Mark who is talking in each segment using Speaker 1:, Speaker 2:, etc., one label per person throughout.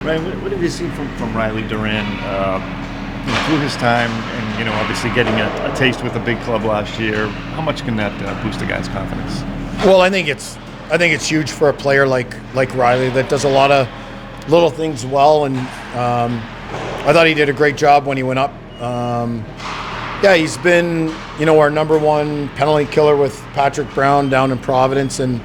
Speaker 1: Ryan, what have you seen from Riley Duran through his time, and obviously getting a taste with a big club last year? How much can that boost a guy's confidence?
Speaker 2: Well, I think it's huge for a player like Riley that does a lot of little things well, and I thought he did a great job when he went up. He's been our number one penalty killer with Patrick Brown down in Providence, and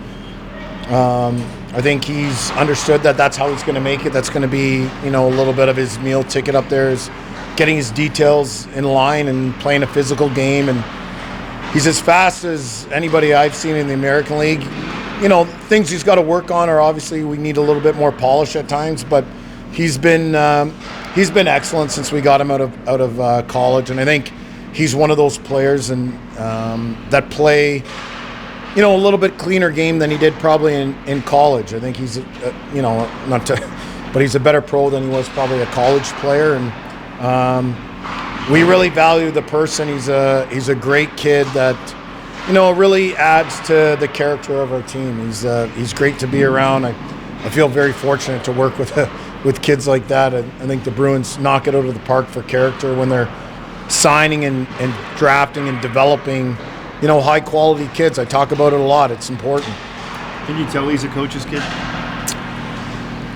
Speaker 2: I think he's understood that that's how he's going to make it. That's going to be a little bit of his meal ticket up there, is getting his details in line and playing a physical game. And he's as fast as anybody I've seen in the American League. Things he's got to work on are obviously we need a little bit more polish at times, but he's been excellent since we got him out of college, and I think he's one of those players and that play a little bit cleaner game than he did probably in college. I think he's but he's a better pro than he was probably a college player, and we really value the person. He's a great kid that really adds to the character of our team. He's great to be around. I feel very fortunate to work with kids like that. I think the Bruins knock it out of the park for character when they're signing and drafting and developing high quality kids. I talk about it a lot. It's important.
Speaker 1: Can you tell he's a coach's kid?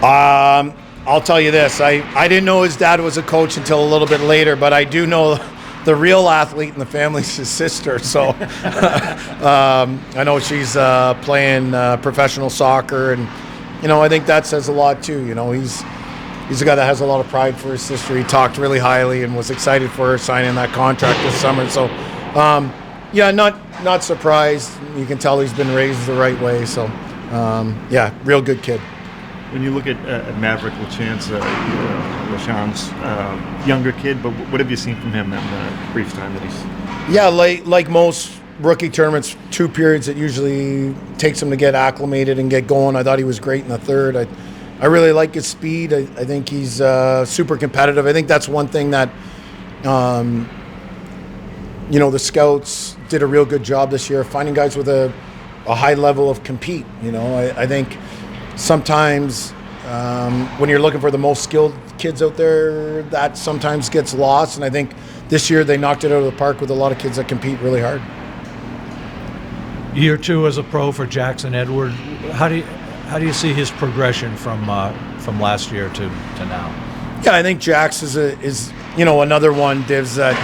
Speaker 2: I'll tell you this. I didn't know his dad was a coach until a little bit later, but I do know the real athlete in the family's his sister. So I know she's playing professional soccer, and I think that says a lot too. He's a guy that has a lot of pride for his sister. He talked really highly and was excited for her signing that contract this summer. So not surprised. You can tell he's been raised the right way. So real good kid.
Speaker 1: When you look at Maverick, Lachance, younger kid, but what have you seen from him in the brief time that he's?
Speaker 2: Yeah, like most rookie tournaments, 2 periods it usually takes him to get acclimated and get going. I thought he was great in the third. I really like his speed. I think he's super competitive. I think that's one thing that the scouts did a real good job this year, finding guys with a high level of compete. I think sometimes when you're looking for the most skilled kids out there, that sometimes gets lost. And I think this year they knocked it out of the park with a lot of kids that compete really hard.
Speaker 3: Year 2 as a pro for Jackson Edward. How do you see his progression from last year to now?
Speaker 2: Yeah, I think Jax is another one, Divs, that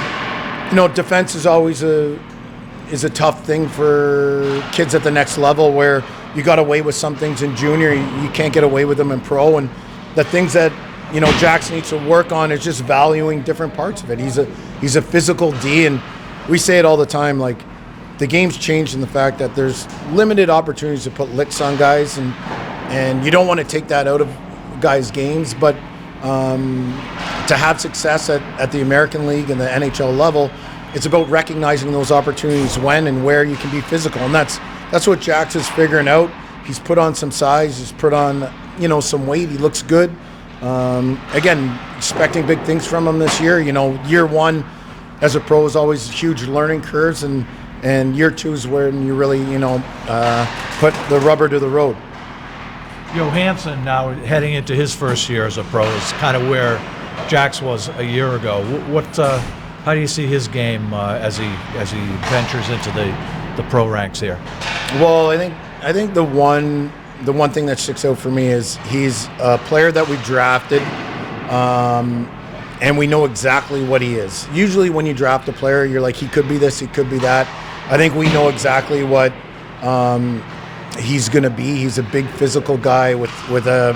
Speaker 2: defense is always a tough thing for kids at the next level, where you got away with some things in junior, you can't get away with them in pro. And the things that Jax needs to work on is just valuing different parts of it. He's a physical D, and we say it all the time, like, the game's changed in the fact that there's limited opportunities to put licks on guys, and you don't want to take that out of guys' games, but to have success at the American League and the NHL level, it's about recognizing those opportunities when and where you can be physical, and that's what Jax is figuring out. He's put on some size, he's put on some weight, he looks good. Again, expecting big things from him this year. Year 1 as a pro is always huge learning curves, and year 2 is where you really put the rubber to the road.
Speaker 3: Hansen, now heading into his first year as a pro, is kind of where Jax was a year ago. How do you see his game as he ventures into the pro ranks here?
Speaker 2: Well, I think the one thing that sticks out for me is he's a player that we drafted, and we know exactly what he is. Usually when you draft a player, you're like, he could be this, he could be that. I think we know exactly what he's going to be. He's a big physical guy with a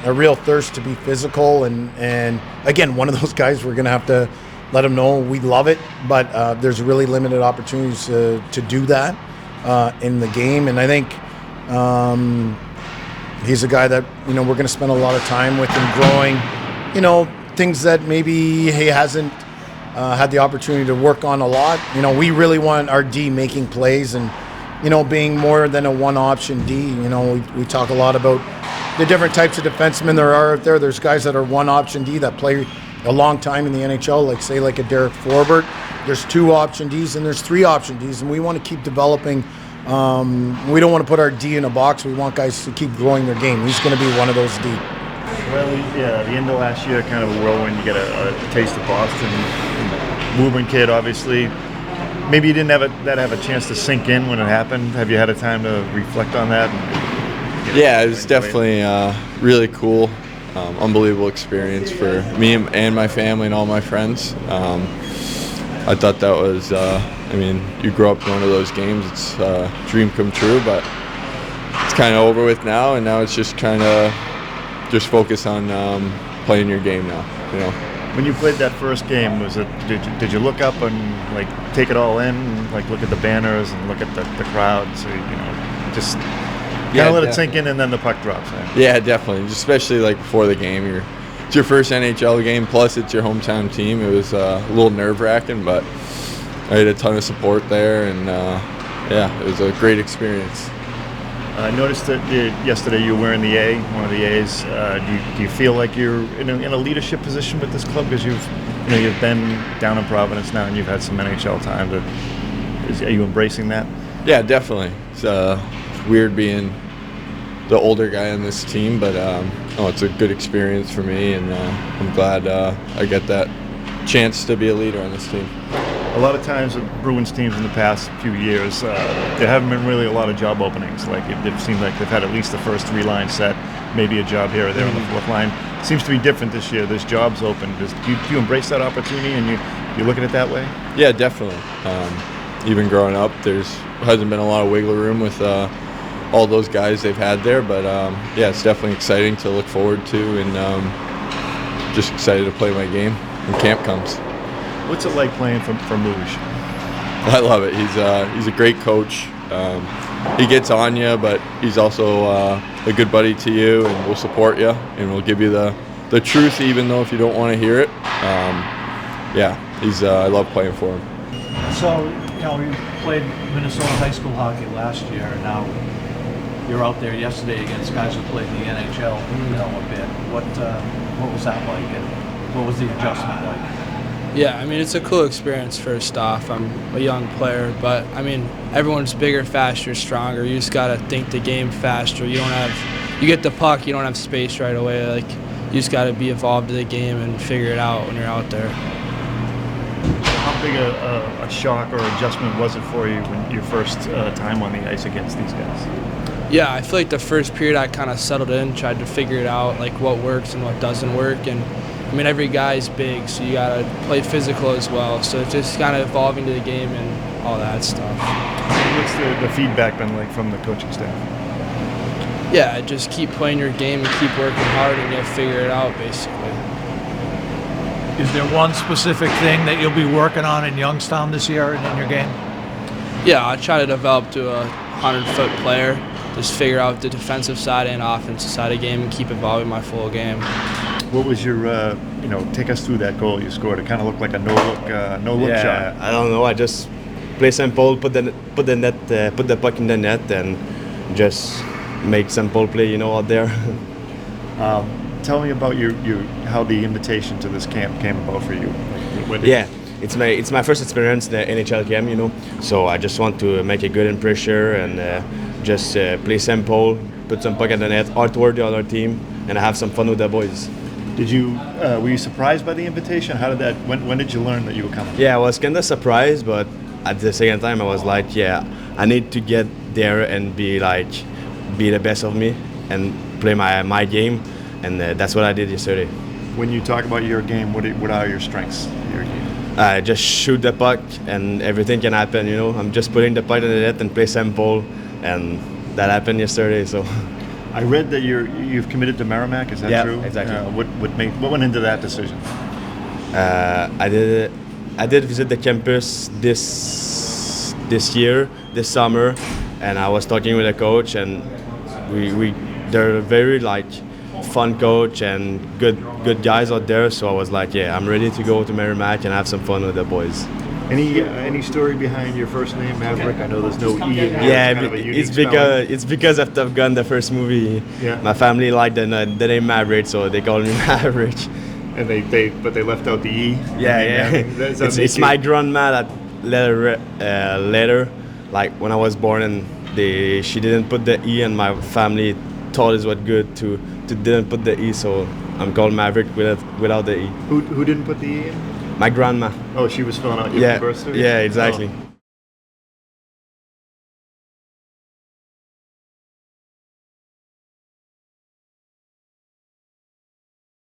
Speaker 2: real thirst to be physical, and again, one of those guys we're going to have to let him know we love it, but there's really limited opportunities to do that in the game. And I think he's a guy that we're going to spend a lot of time with and growing things that maybe he hasn't had the opportunity to work on a lot. We really want our D making plays and being more than a one option D. We talk a lot about the different types of defensemen there are out there. There's guys that are one option D that play a long time in the NHL, like a Derek Forbert. There's 2 option Ds and there's 3 option Ds, and we want to keep developing. We don't want to put our D in a box. We want guys to keep growing their game. He's going to be one of those D.
Speaker 1: Well, yeah, the end of last year, kind of a whirlwind. You get a taste of Boston. And movement kid, obviously. Maybe you didn't have a chance to sink in when it happened. Have you had a time to reflect on that?
Speaker 4: Yeah, it was definitely really cool, unbelievable experience for me and my family and all my friends. I thought that was, you grow up going to those games. It's a dream come true, but it's kind of over with now, and now it's just kind of just focus on playing your game now, you know.
Speaker 1: When you played that first game, did you look up and like take it all in, and, like look at the banners and look at the crowd, so just kind of let it sink in, and then the puck drops? Right?
Speaker 4: Yeah, definitely. Just especially before the game, it's your first NHL game, plus it's your hometown team. It was a little nerve-wracking, but I had a ton of support there, and it was a great experience.
Speaker 1: I noticed that yesterday you were wearing the A, one of the A's. Do you feel like you're in a leadership position with this club, because you've been down in Providence now and you've had some NHL time? Are you embracing that?
Speaker 4: Yeah, definitely. It's weird being the older guy on this team, but it's a good experience for me, and I'm glad I get that chance to be a leader on this team.
Speaker 1: A lot of times with Bruins teams in the past few years, there haven't been really a lot of job openings. Like it seemed like they've had at least the first 3 lines set, maybe a job here or there on the 4th line. Seems to be different this year. There's jobs open. Do you embrace that opportunity, and you look at it that way?
Speaker 4: Yeah, definitely. Even growing up, hasn't been a lot of wiggle room with all those guys they've had there, but it's definitely exciting to look forward to, and just excited to play my game when camp comes.
Speaker 1: What's it like playing for Mouge?
Speaker 4: I love it. He's a great coach. He gets on you, but he's also a good buddy to you, and will support you, and will give you the truth, even though if you don't want to hear it. I love playing for him.
Speaker 3: So, you played Minnesota high school hockey last year, and now you're out there yesterday against guys who played in the NHL, a bit. What was that like, and what was the adjustment like?
Speaker 5: Yeah, it's a cool experience first off. I'm a young player, but everyone's bigger, faster, stronger. You just gotta think the game faster. You get the puck, you don't have space right away. You just gotta be involved in the game and figure it out when you're out there.
Speaker 1: How big a shock or adjustment was it for you when your first time on the ice against these guys?
Speaker 5: Yeah, I feel like the first period I kind of settled in, tried to figure it out, what works and what doesn't work, and every guy's big, so you gotta play physical as well. So it's just kind of evolving to the game and all that stuff.
Speaker 1: What's the feedback been like from the coaching staff?
Speaker 5: Yeah, just keep playing your game and keep working hard, and you'll figure it out, basically.
Speaker 3: Is there one specific thing that you'll be working on in Youngstown this year and in your game?
Speaker 5: Yeah, I try to develop to a 100-foot player. Just figure out the defensive side and offensive side of the game and keep evolving my full game.
Speaker 1: What was your, take us through that goal you scored? It kind of looked like a no-look shot.
Speaker 6: I don't know. I just play simple, put the puck in the net, and just make simple play, out there.
Speaker 1: Tell me about how the invitation to this camp came about for you.
Speaker 6: It's my first experience in the NHL camp, So I just want to make a good impression and just play simple, put some puck in the net, outward the other team, and have some fun with the boys.
Speaker 1: Were you surprised by the invitation? How did that? When did you learn that you were coming?
Speaker 6: Yeah, I was kind of surprised, but at the second time I was like, I need to get there and be the best of me and play my game, and that's what I did yesterday.
Speaker 1: When you talk about your game, what are your strengths? Your game?
Speaker 6: Just shoot the puck, and everything can happen. I'm just putting the puck in the net and play simple, and that happened yesterday. So.
Speaker 1: I read that you've committed to Merrimack. Is that true?
Speaker 6: Yeah, exactly.
Speaker 1: What went into that decision?
Speaker 6: I did visit the campus this summer, and I was talking with the coach, and they're a very fun coach and good guys out there. So I was like, I'm ready to go to Merrimack and have some fun with the boys.
Speaker 1: Any story behind your first name, Maverick? I know there's no E in there.
Speaker 6: It's because of Top Gun, the first movie. Yeah. My family liked the name Maverick, so they called me Maverick.
Speaker 1: And they left out the E.
Speaker 6: Yeah. It's my grandma that later, when I was born, and she didn't put the E, and my family thought it was good to didn't put the E, so I'm called Maverick without the E.
Speaker 1: Who didn't put the E in?
Speaker 6: My grandma.
Speaker 1: Oh, she was filling out your birth certificate?
Speaker 6: Yeah, exactly.
Speaker 1: Oh.